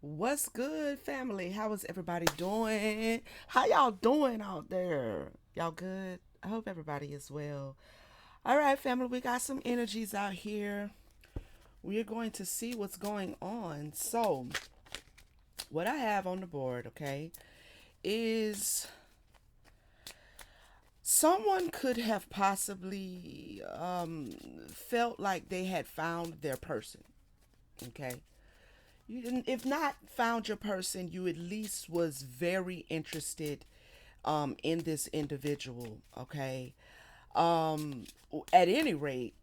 What's good, family? How is everybody doing? How y'all doing out there? Y'all good? I hope everybody is well. All right, family, we got some energies out here. We are going to see what's going on. So, what I have on the board, okay, is someone could have possibly felt like they had found their person, okay? You didn't, if not found your person, you at least was very interested in this individual. Okay. Um, at any rate,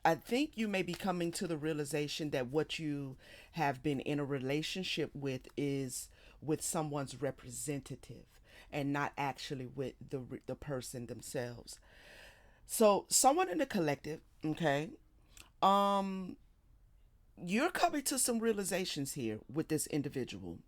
I think you may be coming to the realization that what you have been in a relationship with is with someone's representative and not actually with the person themselves. So, someone in the collective, okay, um, you're coming to some realizations here with this individual.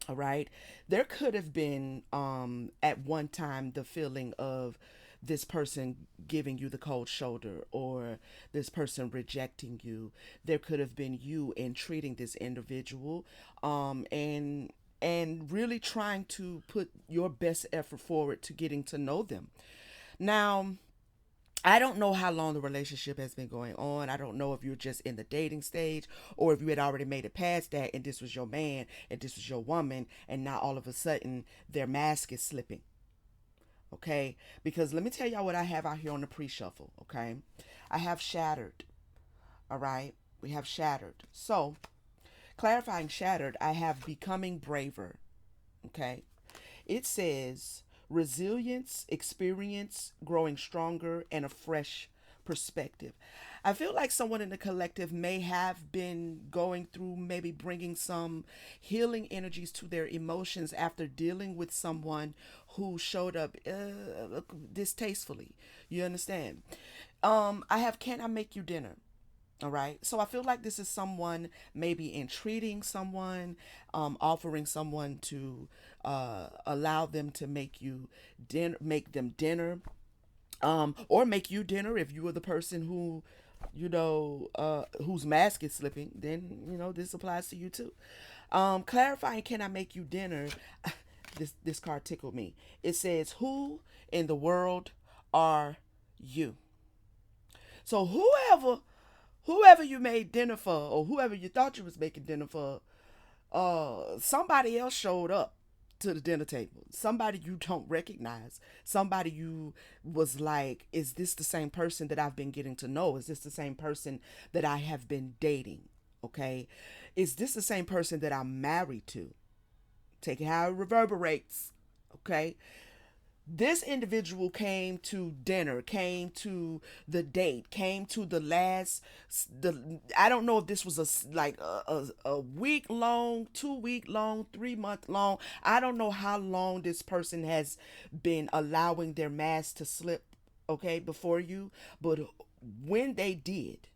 All right. There could have been at one time the feeling of this person giving you the cold shoulder or this person rejecting you. There could have been you in treating this individual and really trying to put your best effort forward to getting to know them. Now, I don't know how long the relationship has been going on. I don't know if you're just in the dating stage or if you had already made it past that and this was your man and this was your woman and now all of a sudden their mask is slipping. Okay? Because let me tell y'all what I have out here on the pre shuffle. Okay? I have shattered. All right? We have shattered. So, clarifying shattered, I have becoming braver. Okay? It says resilience, experience, growing stronger, and a fresh perspective. I feel like someone in the collective may have been going through, maybe bringing some healing energies to their emotions after dealing with someone who showed up distastefully. You understand? I have Can I Make You Dinner? All right. So I feel like this is someone maybe entreating someone, offering someone to allow them to make you dinner, make them dinner, or make you dinner if you are the person who, whose mask is slipping. Then this applies to you too. Clarifying, can I make you dinner? This card tickled me. It says, "Who in the world are you?" So whoever you made dinner for or whoever you thought you was making dinner for, somebody else showed up to the dinner table. Somebody you don't recognize. Somebody you was like, is this the same person that I've been getting to know? Is this the same person that I have been dating? Okay. Is this the same person that I'm married to? Take it how it reverberates. Okay. This individual came to dinner, came to the date, came to the last, the I don't know if this was a week long, 2 week long, 3 month long. I don't know how long this person has been allowing their mask to slip, okay, before you, but when they did,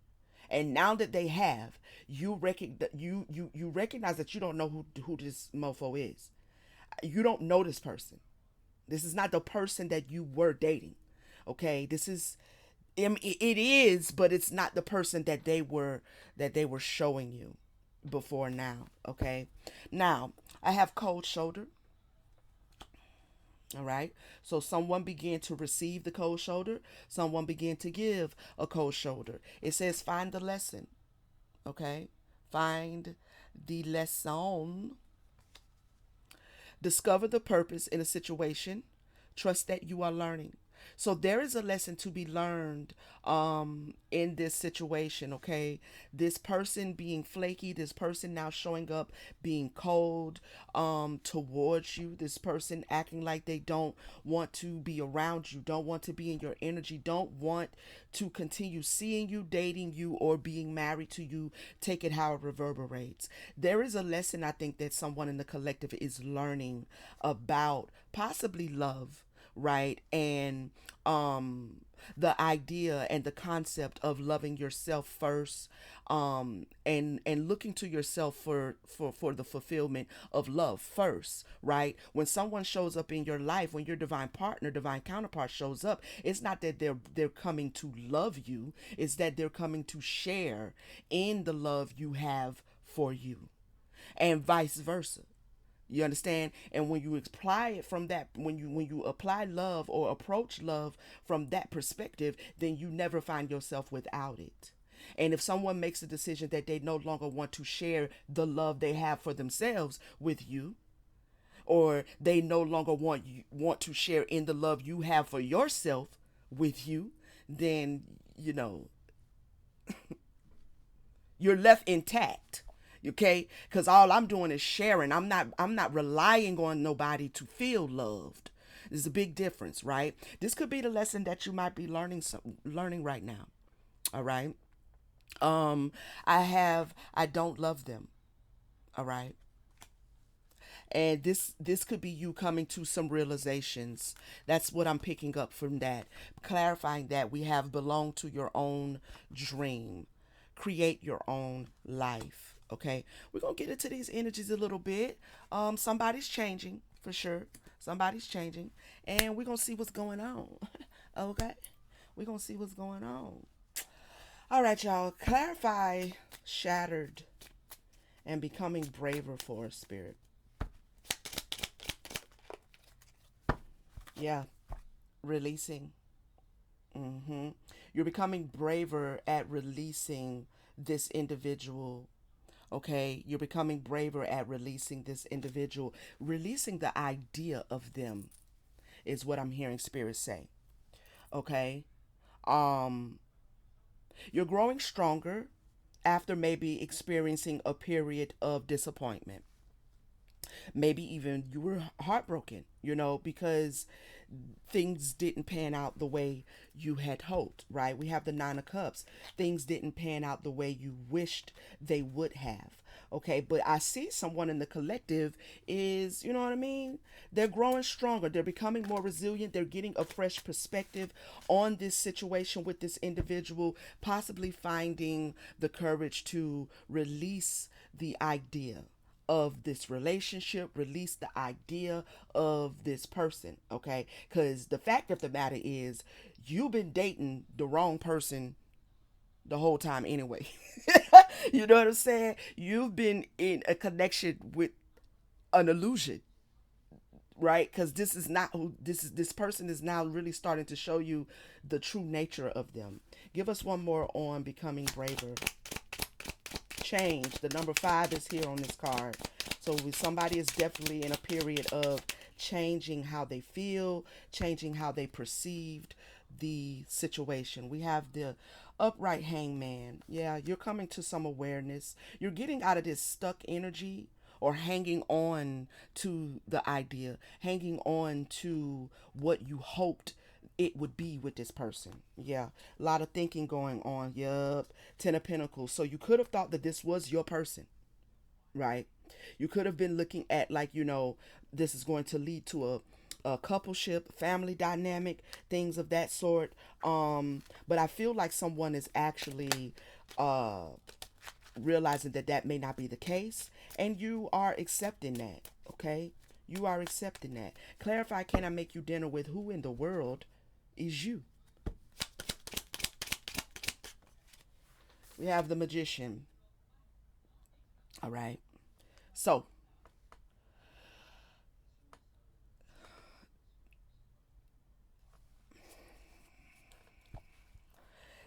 and now that they have, you recognize that you don't know who this mofo is. You don't know this person. This is not the person that you were dating. Okay, this is it is, but it's not the person that they were showing you before now. Okay, now I have cold shoulder. All right, so someone began to receive the cold shoulder. Someone began to give a cold shoulder. It says find the lesson. Okay, find the lesson. Discover the purpose in a situation. Trust that you are learning. So there is a lesson to be learned in this situation, okay? This person being flaky, this person now showing up being cold towards you, this person acting like they don't want to be around you, don't want to be in your energy, don't want to continue seeing you, dating you, or being married to you. Take it how it reverberates. There is a lesson I think that someone in the collective is learning about possibly love, right? And the idea and the concept of loving yourself first, and looking to yourself for the fulfillment of love first, right? When someone shows up in your life, when your divine partner, divine counterpart shows up, it's not that they're coming to love you, it's that they're coming to share in the love you have for you. and vice versa. You understand? And when you apply it from that, when you apply love or approach love from that perspective, then you never find yourself without it. And if someone makes a decision that they no longer want to share the love they have for themselves with you, or they no longer want to share in the love you have for yourself with you, then you know you're left intact. Okay, because all I'm doing is sharing. I'm not relying on nobody to feel loved. There's a big difference, right? This could be the lesson that you might be learning right now. All right. um I don't love them. All right. And this could be you coming to some realizations. That's what I'm picking up from that, clarifying that we have belong to your own dream, create your own life. Okay, we're gonna get into these energies a little bit. Somebody's changing for sure. Somebody's changing, and we're gonna see what's going on. Okay, we're gonna see what's going on. All right, y'all, clarify shattered and becoming braver for a spirit. Yeah, releasing. hmm You're becoming braver at releasing this individual. Okay, you're becoming braver at releasing this individual, releasing the idea of them is what I'm hearing spirit say. Okay, um, you're growing stronger after maybe experiencing a period of disappointment. Maybe even you were heartbroken, because things didn't pan out the way you had hoped, right? We have the Nine of Cups. Things didn't pan out the way you wished they would have. Okay, but I see someone in the collective is, you know what I mean? They're growing stronger. They're becoming more resilient. They're getting a fresh perspective on this situation with this individual, possibly finding the courage to release the idea of this relationship, release the idea of this person, okay? Because the fact of the matter is, you've been dating the wrong person the whole time anyway. You know what I'm saying? You've been in a connection with an illusion, right? Because this is not who this person is now really starting to show you the true nature of them. Give us one more on becoming braver. Change. The number 5 is here on this card. So somebody is definitely in a period of changing how they feel, changing how they perceived the situation. We have the upright hangman. Yeah, you're coming to some awareness. You're getting out of this stuck energy or hanging on to the idea, hanging on to what you hoped it would be with this person. Yeah, a lot of thinking going on. Yup, 10 of Pentacles. So you could have thought that this was your person, right? You could have been looking at, like, this is going to lead to a coupleship, family dynamic, things of that sort. But I feel like someone is actually uh realizing that that may not be the case, and you are accepting that. Okay, you are accepting that. Clarify, can I make you dinner with who in the world is you? We have the Magician. All right. So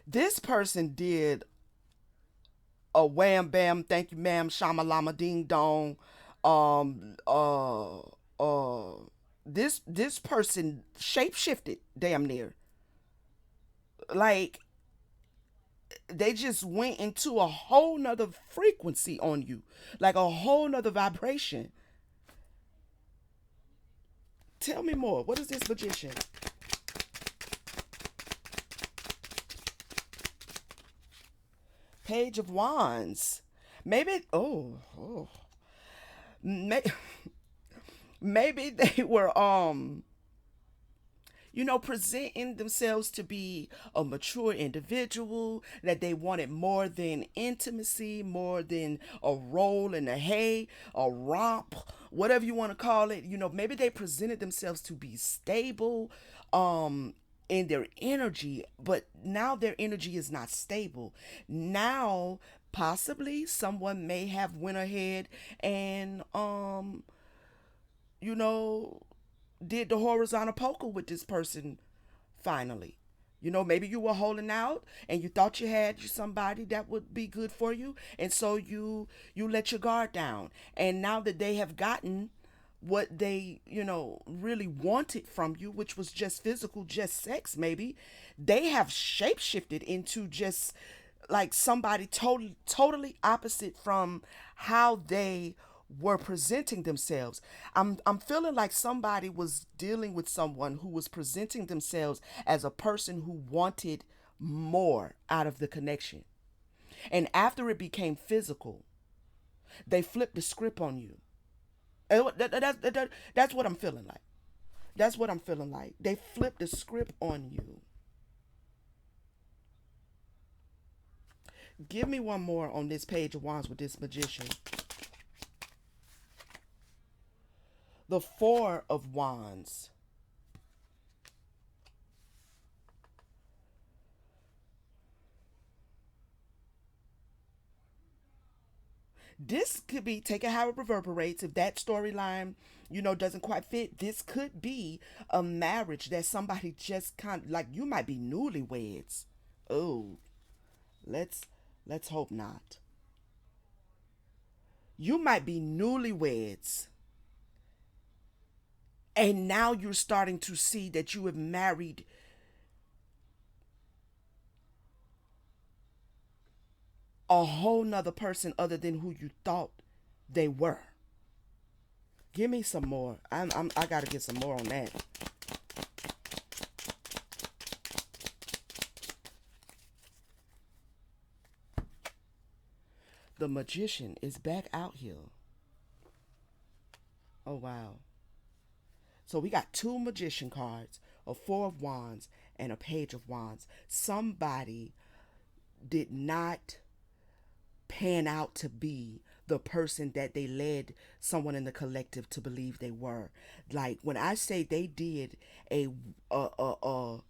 this person did a wham bam, thank you ma'am, shama lama ding dong. Um uh uh this person shape shifted damn near. Like, they just went into a whole nother frequency on you, like a whole nother vibration. Tell me more. What is this Magician? Page of Wands. Maybe, oh, may, maybe they were presenting themselves to be a mature individual, that they wanted more than intimacy, more than a roll in the hay, a romp, whatever you want to call it. Maybe they presented themselves to be stable in their energy, but now their energy is not stable. Now Possibly someone may have went ahead and you know did the horizontal poker with this person finally. Maybe you were holding out and you thought you had somebody that would be good for you, and so you let your guard down. And now that they have gotten what they, really wanted from you, which was just physical, just sex, maybe, they have shapeshifted into just like somebody totally opposite from how they were presenting themselves. I'm feeling like somebody was dealing with someone who was presenting themselves as a person who wanted more out of the connection. And after it became physical, they flipped the script on you. That's what I'm feeling like. That's what I'm feeling like. They flipped the script on you. Give me one more on this page of wands with this magician. The four of wands. This could be, take it how it reverberates. If that storyline, doesn't quite fit, this could be a marriage that somebody just kind of like, you might be newlyweds. Oh, let's let's hope not. You might be newlyweds, and now you're starting to see that you have married a whole nother person other than who you thought they were. Give me some more. I gotta get some more on that. The magician is back out here. Oh wow. So we got two magician cards, a four of wands, and a page of wands. Somebody did not pan out to be the person that they led someone in the collective to believe they were. Like when I say they did a a a, a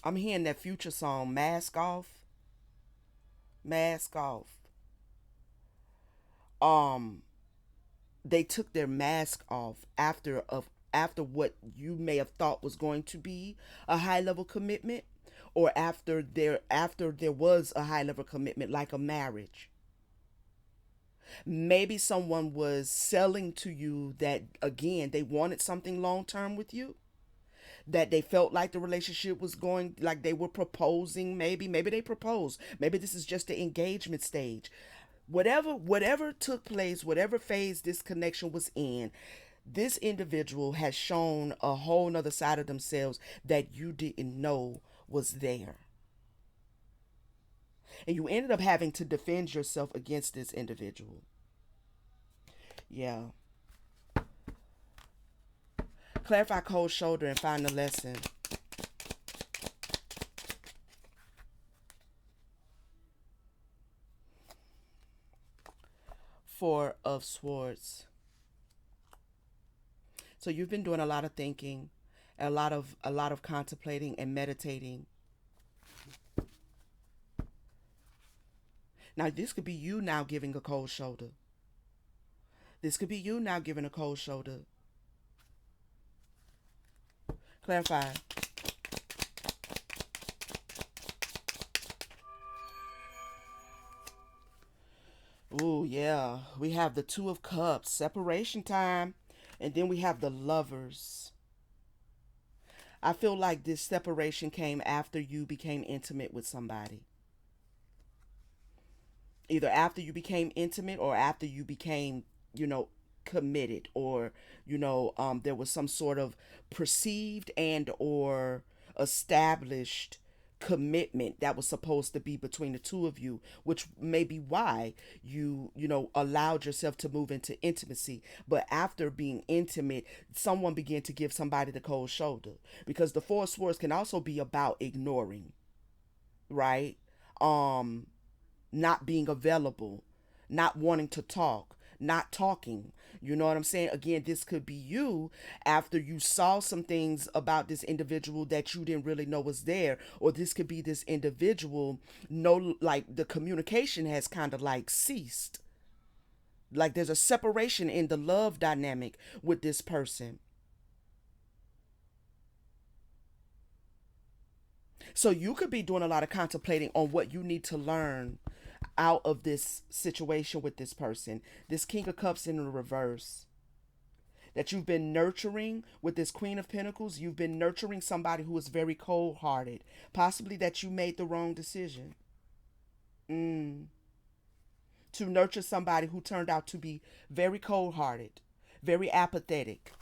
I'm hearing that future song, Mask Off, Mask Off. Um they took their mask off after what you may have thought was going to be a high level commitment, or after there was a high level commitment like a marriage. Maybe someone was selling to you that, again, they wanted something long term with you, that they felt like the relationship was going, like they were proposing. Maybe they proposed, maybe this is just the engagement stage. Whatever took place, whatever phase this connection was in, this individual has shown a whole nother side of themselves that you didn't know was there, and you ended up having to defend yourself against this individual. Yeah. Clarify cold shoulder and find the lesson. Four of swords. So you've been doing a lot of thinking, a lot of contemplating and meditating. Now this could be you now giving a cold shoulder. This could be you now giving a cold shoulder. Clarify. Ooh, yeah. We have the Two of Cups, separation time. And then we have the Lovers. I feel like this separation came after you became intimate with somebody. Either after you became intimate or after you became, you know, committed, or, there was some sort of perceived and or established commitment that was supposed to be between the two of you, which may be why you allowed yourself to move into intimacy. But after being intimate, someone began to give somebody the cold shoulder, because the Four of Swords can also be about ignoring, right? um not being available, not wanting to talk, not talking. You know what I'm saying? Again, this could be you after you saw some things about this individual that you didn't really know was there, or this could be this individual, no, like the communication has kind of like ceased. Like there's a separation in the love dynamic with this person. So you could be doing a lot of contemplating on what you need to learn out of this situation with this person. This King of Cups in the reverse. That you've been nurturing with this Queen of Pentacles. You've been nurturing somebody who is very cold hearted. Possibly that you made the wrong decision. Mm. To nurture somebody who turned out to be very cold hearted, very apathetic.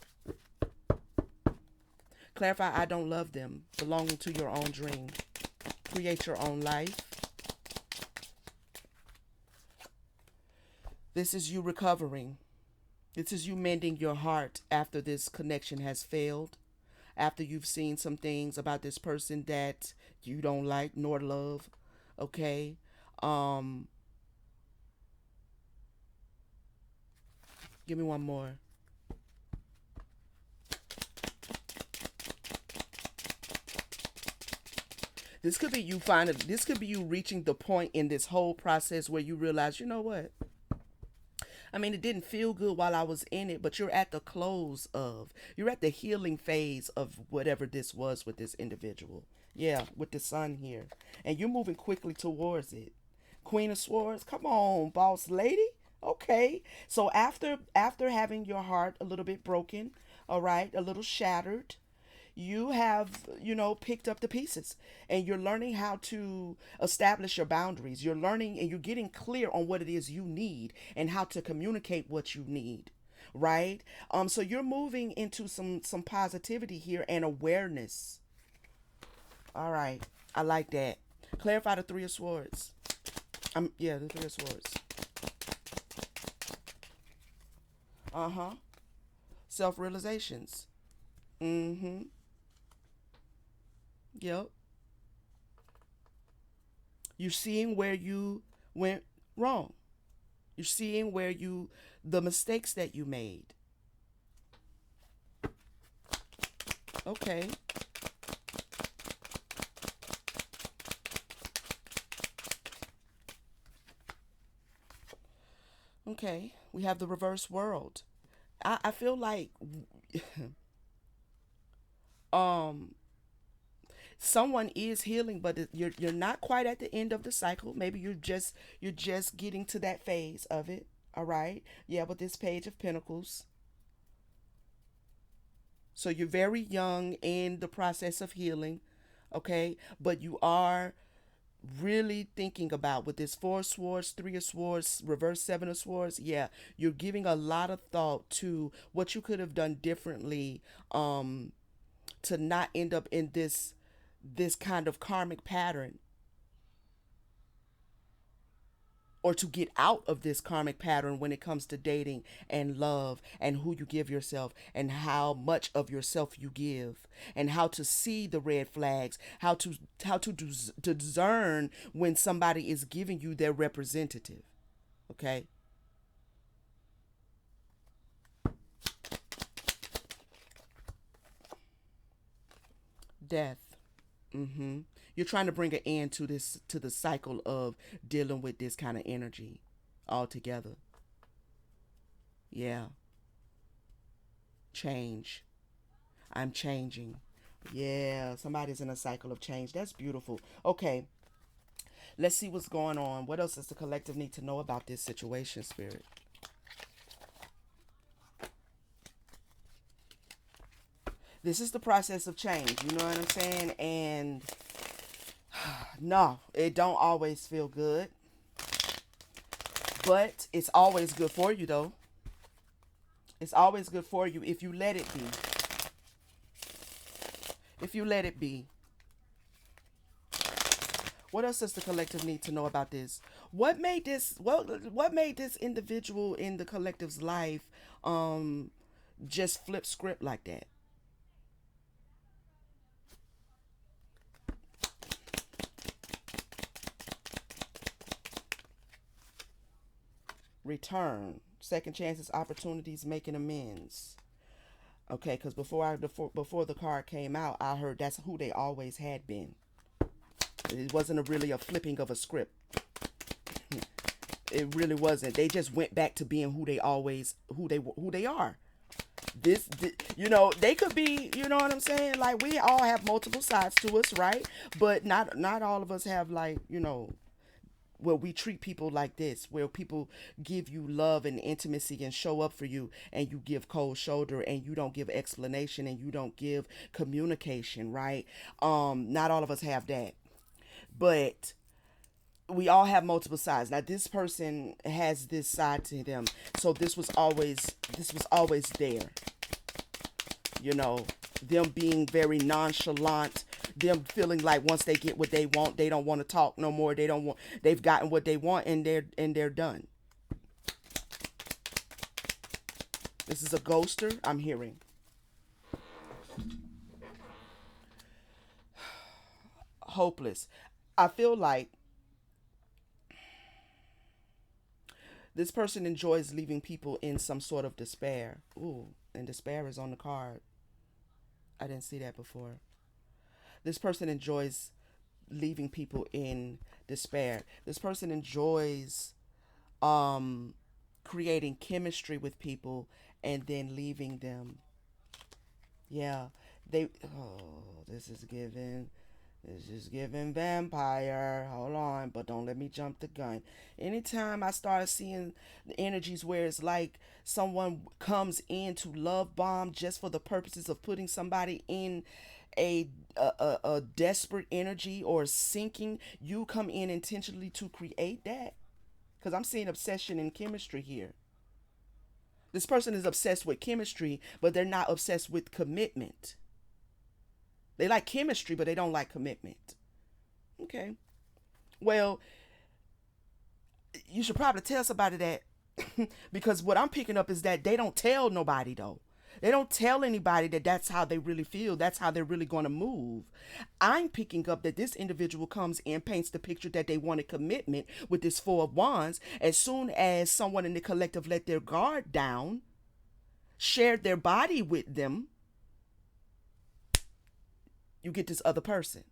Clarify, I don't love them. Belonging to your own dream. Create your own life. This is you recovering. This is you mending your heart after this connection has failed. After you've seen some things about this person that you don't like nor love. Okay? Um, Give me one more. This could be you reaching the point in this whole process where you realize, you know what? I mean, it didn't feel good while I was in it, but you're at the close of, you're at the healing phase of whatever this was with this individual. Yeah, with the sun here. And you're moving quickly towards it. Queen of Swords, come on, boss lady. Okay. So after having your heart a little bit broken, all right, a little shattered, you have, picked up the pieces and you're learning how to establish your boundaries. You're learning and you're getting clear on what it is you need and how to communicate what you need, right? So you're moving into some positivity here and awareness. All right, I like that. Clarify the Three of Swords. Yeah, the Three of Swords. Uh-huh. Self-realizations. Mm-hmm. Yep. You're seeing where you went wrong. You're seeing where the mistakes that you made. Okay. Okay. We have the reverse world. I feel like um someone is healing, but you're not quite at the end of the cycle. Maybe you're just getting to that phase of it. All right. Yeah, with this Page of Pentacles. So you're very young in the process of healing, okay? But you are really thinking about with this Four of Swords, Three of Swords, reverse Seven of Swords. Yeah, you're giving a lot of thought to what you could have done differently, to not end up in this kind of karmic pattern, or to get out of this karmic pattern when it comes to dating and love and who you give yourself and how much of yourself you give and how to see the red flags, how to discern when somebody is giving you their representative. Okay. Death. Mm-hmm. You're trying to bring an end to this, to the cycle of dealing with this kind of energy altogether. Yeah. Change. I'm changing. Yeah, somebody's in a cycle of change. That's beautiful. Okay, let's see what's going on. What else does the collective need to know about this situation, Spirit? This is the process of change. You know what I'm saying? And no, it don't always feel good, but it's always good for you, though. It's always good for you if you let it be. If you let it be. What else does the collective need to know about this? What made this individual in the collective's life just flip script like that? Return. second chances, opportunities, making amends. Okay, because before the card came out, I heard that's who they always had been. It wasn't really a flipping of a script. It really wasn't. They just went back to being who they are. This, they could be, you know what I'm saying? Like, we all have multiple sides to us, right? But not all of us have, like, where we treat people like this, where people give you love and intimacy and show up for you, and you give cold shoulder, and you don't give explanation, and you don't give communication, right? Not all of us have that. But we all have multiple sides. Now this person has this side to them. So this was always there. You know, them being very nonchalant, them feeling like once they get what they want, they don't want to talk no more. They've gotten what they want, and they're done. This is a ghoster I'm hearing. Hopeless. I feel like this person enjoys leaving people in some sort of despair. Ooh, and despair is on the card. I didn't see that before. This person enjoys leaving people in despair. This person enjoys um creating chemistry with people and then leaving them. Yeah. This is giving. This is giving vampire. Hold on, but don't let me jump the gun. Anytime I start seeing the energies where it's like someone comes in to love bomb just for the purposes of putting somebody in a desperate energy or sinking, you come in intentionally to create that. Because I'm seeing obsession and chemistry here. This person is obsessed with chemistry, but they're not obsessed with commitment. They like chemistry, but they don't like commitment. Okay. Well, you should probably tell somebody that because what I'm picking up is that they don't tell nobody, though. They don't tell anybody that that's how they really feel. That's how they're really going to move. I'm picking up that this individual comes in, paints the picture that they wanted commitment with this Four of Wands. As soon as someone in the collective let their guard down, shared their body with them, you get this other person.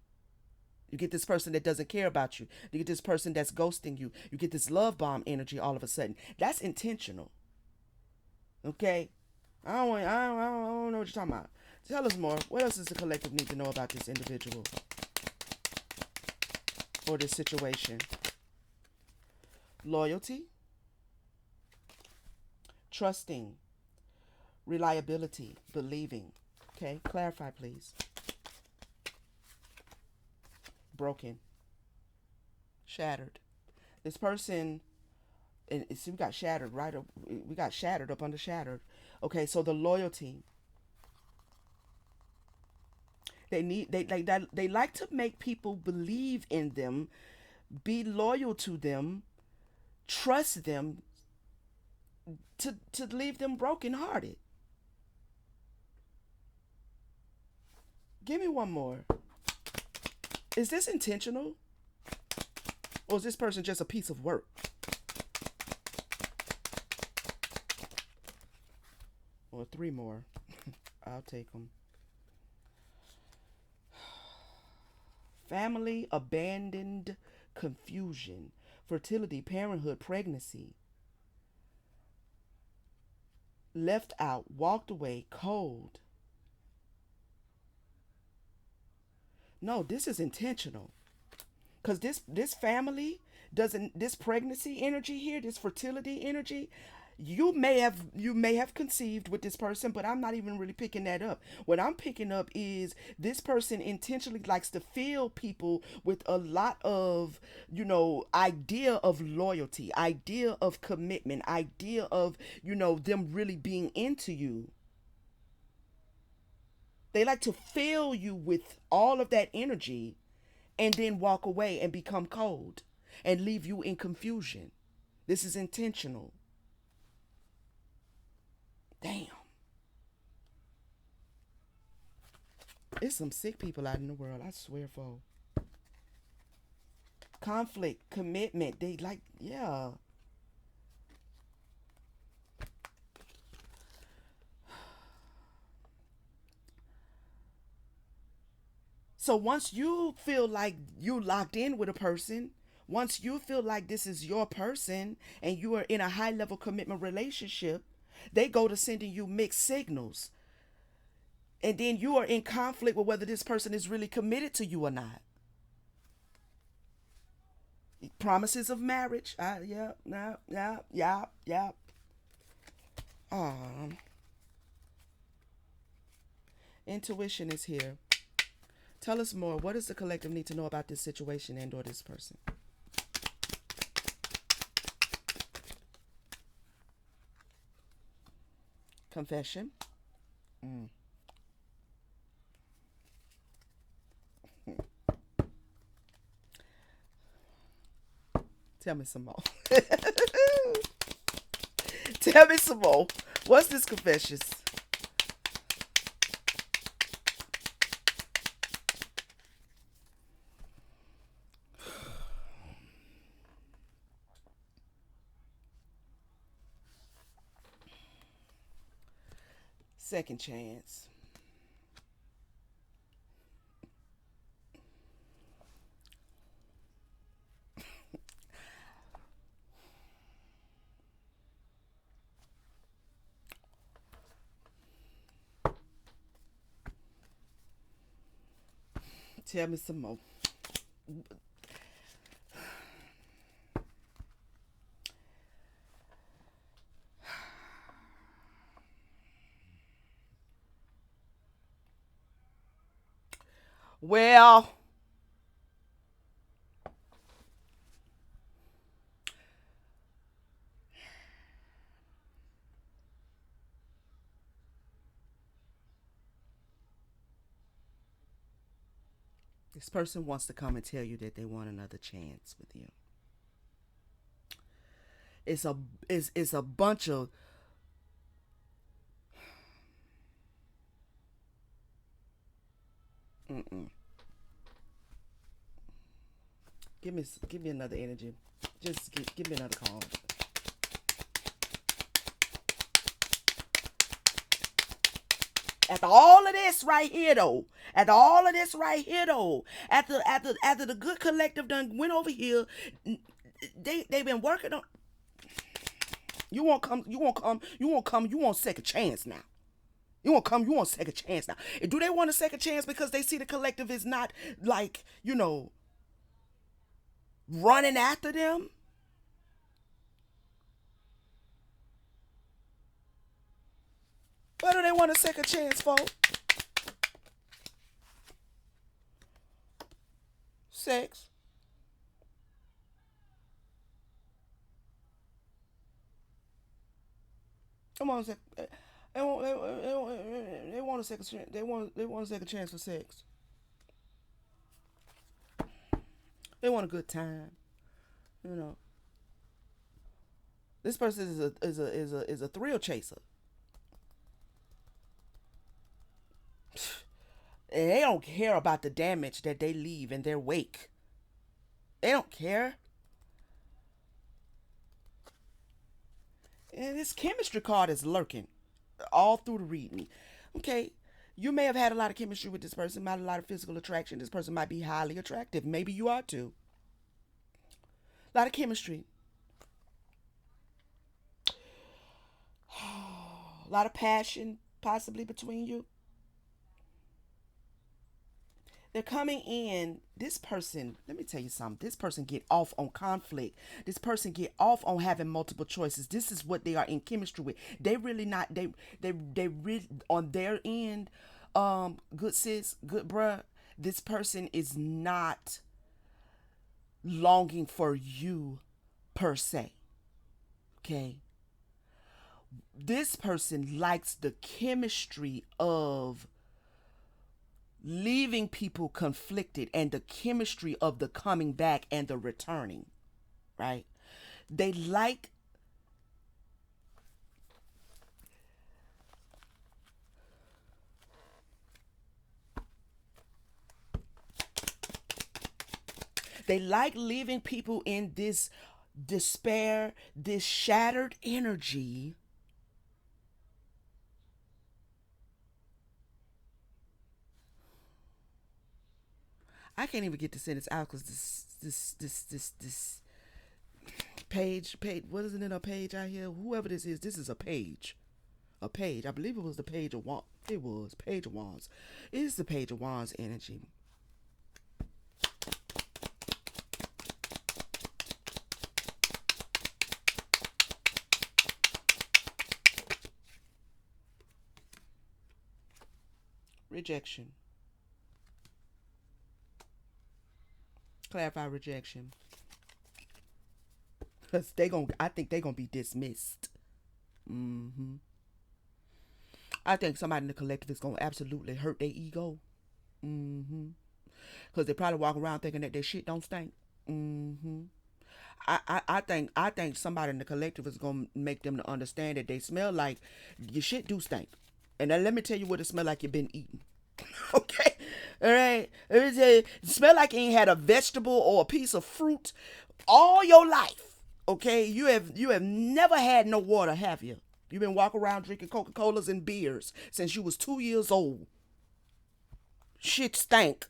You get this person that doesn't care about you. You get this person that's ghosting you. You get this love bomb energy all of a sudden. That's intentional. Okay? I don't know what you're talking about. Tell us more. What else does the collective need to know about this individual or this situation? Loyalty, trusting, reliability, believing. Okay? Clarify, please. Broken, shattered. This person, and see, we got shattered right up. We got shattered up under shattered. Okay, so the loyalty. They like to make people believe in them, be loyal to them, trust them, to leave them brokenhearted. Give me one more. Is this intentional? Or is this person just a piece of work? Or three more. I'll take them. Family, abandoned, confusion, fertility, parenthood, pregnancy. Left out, walked away, cold. No, this is intentional. Because this family doesn't, this pregnancy energy here, this fertility energy, you may have conceived with this person, but I'm not even really picking that up. What I'm picking up is this person intentionally likes to fill people with a lot of, idea of loyalty, idea of commitment, idea of, them really being into you. They like to fill you with all of that energy and then walk away and become cold and leave you in confusion. This is intentional. Damn. It's some sick people out in the world, I swear for. Conflict, commitment, they like, yeah. So once you feel like you locked in with a person, once you feel like this is your person and you are in a high level commitment relationship, they go to sending you mixed signals. And then you are in conflict with whether this person is really committed to you or not. Promises of marriage. Yeah, yeah, yeah, yeah, yeah. Um, Intuition is here. Tell us more. What does the collective need to know about this situation and or this person? Confession. Mm. Tell me some more. Tell me some more. What's this confession? Second chance. Tell me some more. Well, this person wants to come and tell you that they want another chance with you. It's a it's a bunch of mm-mm. Give me another energy. Just give me another call. After all of this right here though, after all of this right here though, after the good collective done went over here, they've been working on. You won't come. You won't come. You won't come. You want second chance now. You won't come. You want second chance now. And do they want a second chance because they see the collective is not like running after them? What do they want a second chance for? Sex. Come on, they want a second chance. They want a second chance for sex. They want a good time. You know, this person is a thrill chaser. And they don't care about the damage that they leave in their wake. They don't care. And this chemistry card is lurking all through the reading. Okay, you may have had a lot of chemistry with this person, might have a lot of physical attraction. This person might be highly attractive. Maybe you are too. A lot of chemistry. A lot of passion possibly between you. They're coming in. This person, let me tell you something. This person get off on conflict. This person get off on having multiple choices. This is what they are in chemistry with. They really not. They really on their end. Good sis, good bruh. This person is not longing for you per se. Okay. This person likes the chemistry of leaving people conflicted and the chemistry of the coming back and the returning, right? They like they like leaving people in this despair, this shattered energy, I can't even get the sentence out because this page. What isn't it a page out here? Whoever this is a page. A page. I believe it was the page of wands. It was page of wands. It is the page of wands energy. Rejection. Clarify rejection. Cause I think they gonna be dismissed. Mm-hmm. I think somebody in the collective is gonna absolutely hurt their ego. Mm-hmm. Cause they probably walk around thinking that their shit don't stink. Mm-hmm. I think somebody in the collective is gonna make them to understand that they smell like your shit do stink. And then let me tell you what it smell like you've been eating. Okay? Alright? Let me tell you, it smell like you ain't had a vegetable or a piece of fruit all your life. Okay? You have never had no water, have you? You've been walking around drinking Coca-Colas and beers since you was 2 years old. Shit stank.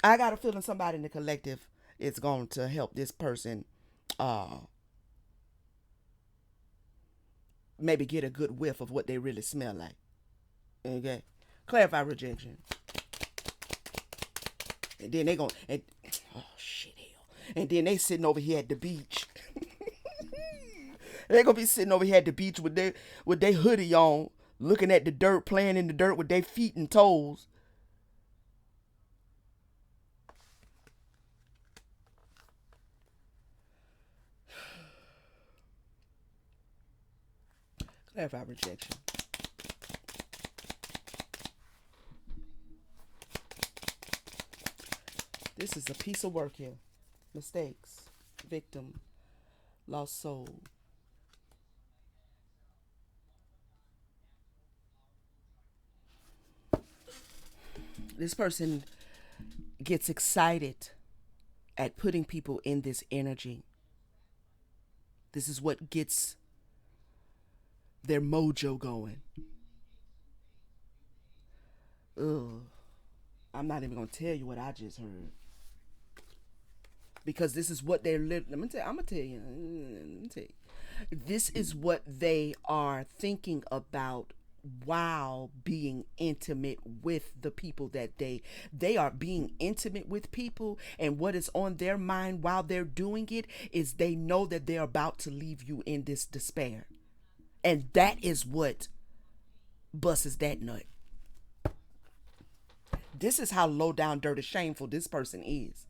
I got a feeling somebody in the collective is going to help this person uh maybe get a good whiff of what they really smell like. Okay? Clarify rejection. And then they going and oh shit hell. And then they sitting over here at the beach. They gonna be sitting over here at the beach with their hoodie on, looking at the dirt, playing in the dirt with their feet and toes. Clarify rejection. This is a piece of work here. Mistakes. Victim. Lost soul. This person gets excited at putting people in this energy. This is what gets their mojo going. Ugh. I'm not even gonna tell you what I just heard. Because this is what they're I'm gonna tell you. This is what they are thinking about while being intimate with the people that they are being intimate with people, and what is on their mind while they're doing it is they know that they're about to leave you in this despair. And that is what busts that nut. This is how low down, dirty, shameful this person is.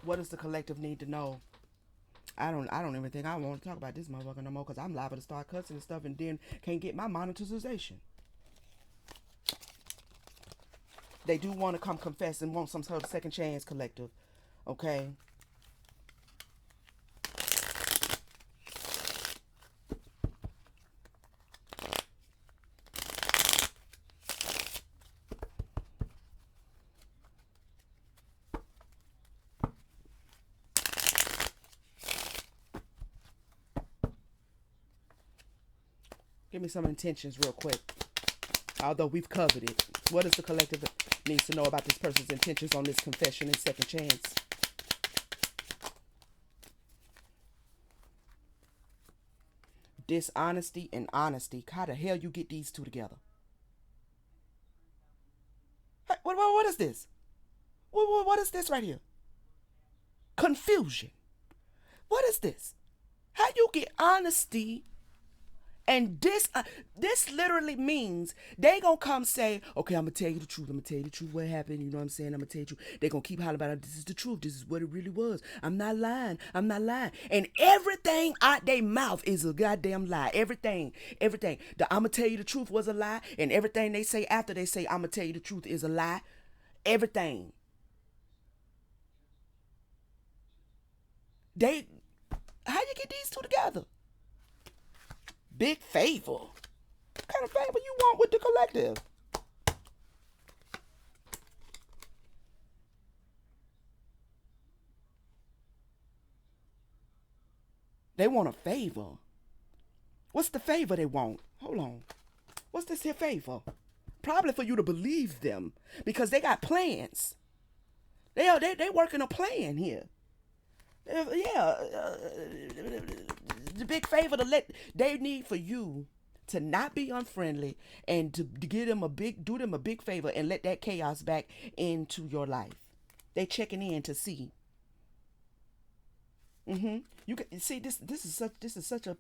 What does the collective need to know? I don't even think I want to talk about this motherfucker no more because I'm liable to start cussing and stuff and then can't get my monetization. They do want to come confess and want some sort of second chance, collective. Okay? Give me some intentions real quick. Although we've covered it. What does the collective needs to know about this person's intentions on this confession and second chance? Dishonesty and honesty. How the hell you get these two together? Hey, what is this? What is this right here? Confusion. What is this? How you get honesty and this literally means they gonna come say, okay, I'm gonna tell you the truth. I'm gonna tell you the truth. What happened? You know what I'm saying? I'm gonna tell you the truth. They gonna keep hollering about it. This is the truth. This is what it really was. I'm not lying. I'm not lying. And everything out their mouth is a goddamn lie. Everything. The I'm gonna tell you the truth was a lie, and everything they say after they say I'm gonna tell you the truth is a lie. Everything. They. How you get these two together? Big favor. What kind of favor you want with the collective? They want a favor. What's the favor they want? Hold on. What's this here favor? Probably for you to believe them because they got plans. They working a plan here. Yeah, the big favor to let they need for you to not be unfriendly and to give them a big do them a big favor and let that chaos back into your life. They checking in to see. You can see this is such a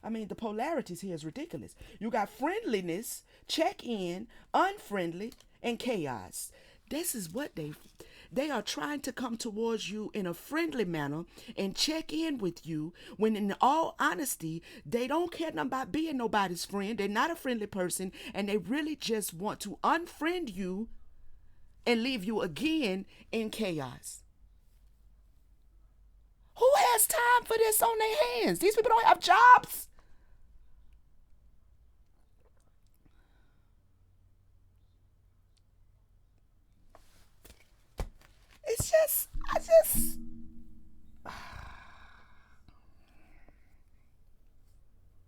I mean the polarities here is ridiculous. You got friendliness, check in, unfriendly, and chaos. This is what they are trying to come towards you in a friendly manner and check in with you when in all honesty they don't care nothing about being nobody's friend. They're not a friendly person and they really just want to unfriend you and leave you again in chaos. Who has time for this on their hands? These people don't have jobs. It's just, I just,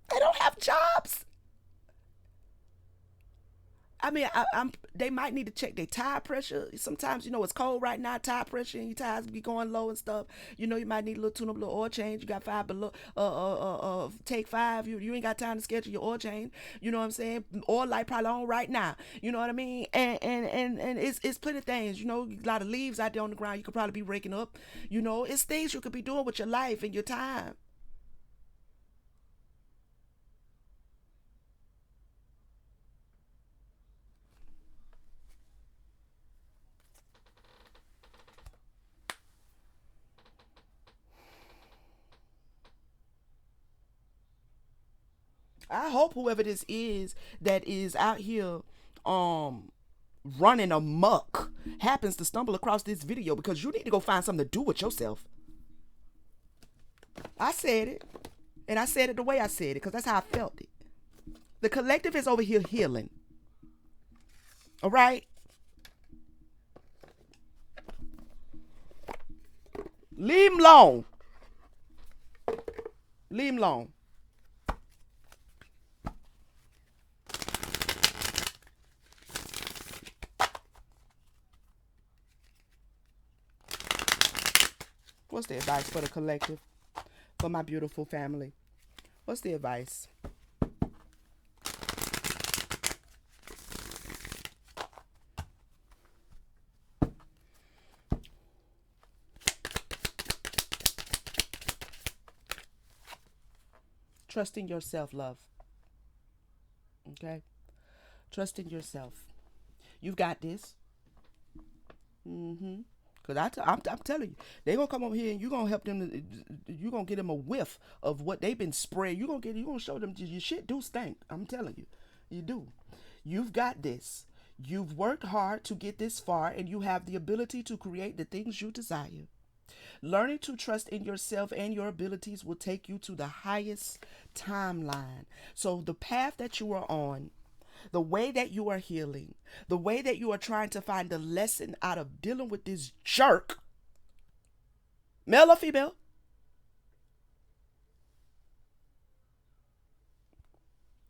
they don't have jobs. I mean, I'm. They might need to check their tire pressure. Sometimes, it's cold right now. Tire pressure and your tires be going low and stuff. You might need a little tune up, a little oil change. You got five below. Take five. You ain't got time to schedule your oil change. You know what I'm saying? Oil light probably on right now. You know what I mean? And it's plenty of things. A lot of leaves out there on the ground. You could probably be raking up. It's things you could be doing with your life and your time. I hope whoever this is that is out here um running amok happens to stumble across this video because you need to go find something to do with yourself. I said it, and I said it the way I said it because that's how I felt it. The collective is over here healing. All right? Leave him alone. Leave him alone. What's the advice for the collective? For my beautiful family? What's the advice? Trust in yourself, love. Okay? Trust in yourself. You've got this. Mm-hmm. Cause I'm telling you, they gonna come over here and you gonna help them. You gonna get them a whiff of what they've been spraying. You gonna show them your shit do stink. I'm telling you, you do. You've got this. You've worked hard to get this far, and you have the ability to create the things you desire. Learning to trust in yourself and your abilities will take you to the highest timeline. So the path that you are on, the way that you are healing, the way that you are trying to find a lesson out of dealing with this jerk, male or female,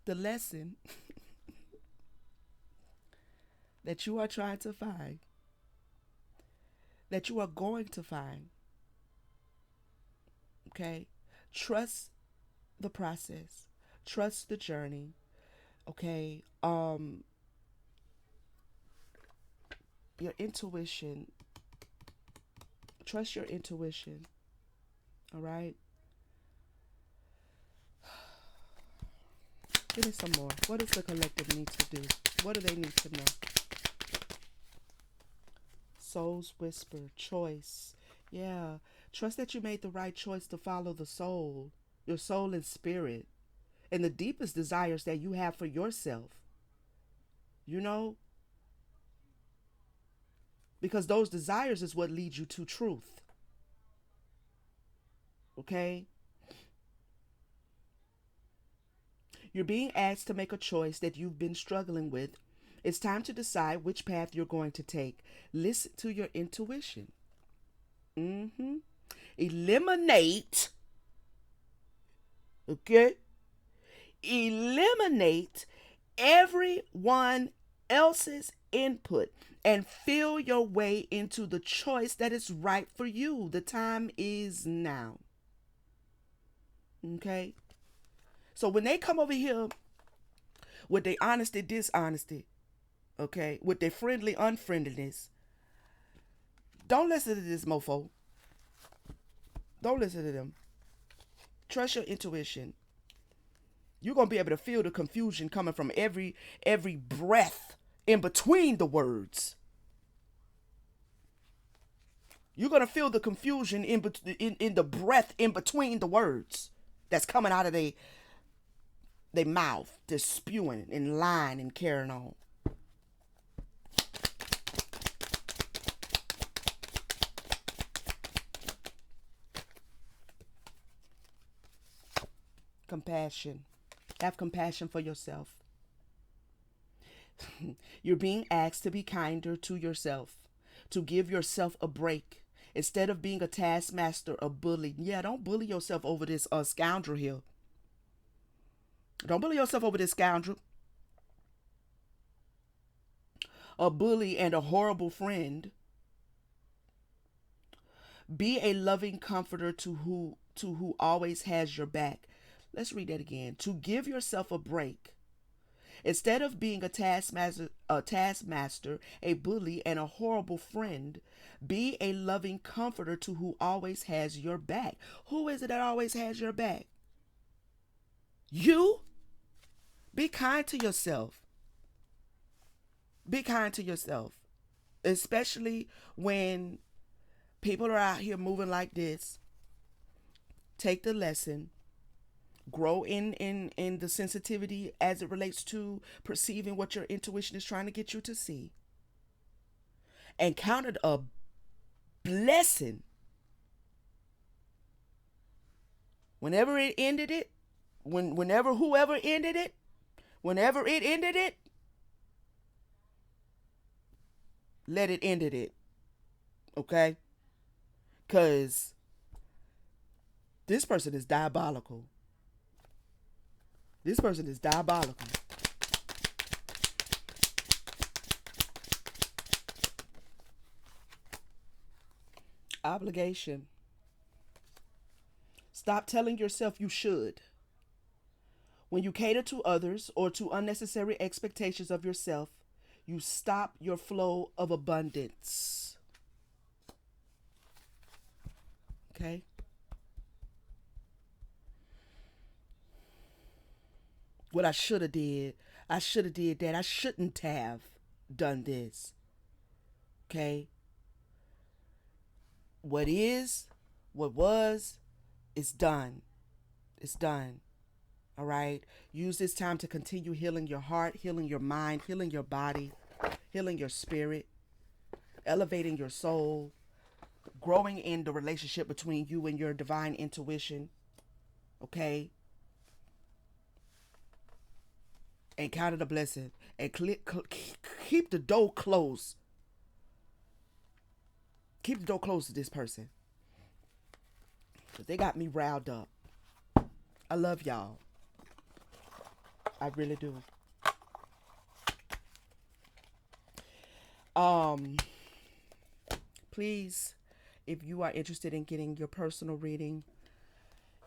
the lesson that you are trying to find, that you are going to find, okay? Trust the process, trust the journey, okay? Your intuition, trust your intuition, all right? Give me some more. What does the collective need to do? What do they need to know? Soul's whisper, choice. Yeah. Trust that you made the right choice to follow the soul, your soul and spirit, and the deepest desires that you have for yourself. You know? Because those desires is what leads you to truth. Okay? You're being asked to make a choice that you've been struggling with. It's time to decide which path you're going to take. Listen to your intuition. Mm-hmm. Eliminate, okay? Eliminate everyone else's input and feel your way into the choice that is right for you. The time is now. Okay? So when they come over here with their honesty, dishonesty, okay, with their friendly, unfriendliness, don't listen to this mofo. Don't listen to them. Trust your intuition. You're gonna be able to feel the confusion coming from every breath in between the words. You're gonna feel the confusion in the breath in between the words that's coming out of their mouth, just spewing and lying and carrying on. Compassion. Have compassion for yourself. You're being asked to be kinder to yourself, to give yourself a break. Instead of being a taskmaster, a bully. Yeah, don't bully yourself over this scoundrel here. Don't bully yourself over this scoundrel. A bully and a horrible friend. Be a loving comforter to who always has your back. Let's read that again. To give yourself a break. Instead of being a taskmaster, a bully, and a horrible friend, be a loving comforter to who always has your back. Who is it that always has your back? You. Be kind to yourself. Be kind to yourself. Especially when people are out here moving like this. Take the lesson. Grow in the sensitivity as it relates to perceiving what your intuition is trying to get you to see. And count it a blessing whenever it ended it, whenever whoever ended it, whenever it ended it, let it ended it. Okay? Because this person is diabolical. This person is diabolical. Obligation. Stop telling yourself you should. When you cater to others or to unnecessary expectations of yourself, you stop your flow of abundance. Okay? What I should have did. I should have did that. I shouldn't have done this. Okay? What is, what was, is done. It's done. All right? Use this time to continue healing your heart, healing your mind, healing your body, healing your spirit, elevating your soul, growing in the relationship between you and your divine intuition. Okay? And count it a blessing. And keep the door closed. Keep the door closed to this person. Because they got me riled up. I love y'all. I really do. Please, if you are interested in getting your personal reading,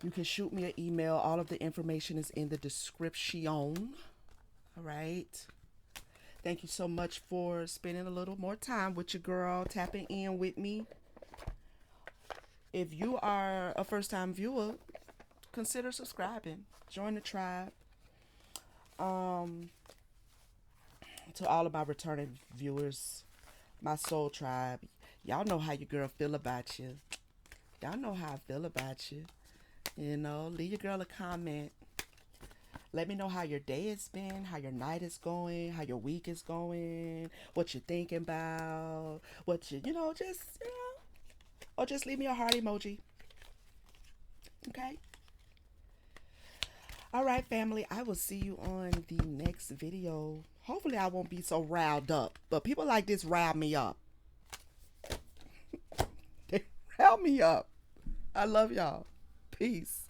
you can shoot me an email. All of the information is in the description. All right. Thank you so much for spending a little more time with your girl, tapping in with me. If you are a first-time viewer, consider subscribing. Join the tribe. To all of my returning viewers, my soul tribe, y'all know how your girl feel about you. Y'all know how I feel about you. You know, leave your girl a comment. Let me know how your day has been, how your night is going, how your week is going, what you're thinking about, what you know, or just leave me a heart emoji. Okay? All right, family, I will see you on the next video. Hopefully I won't be so riled up, but people like this rile me up. They rile me up. I love y'all. Peace.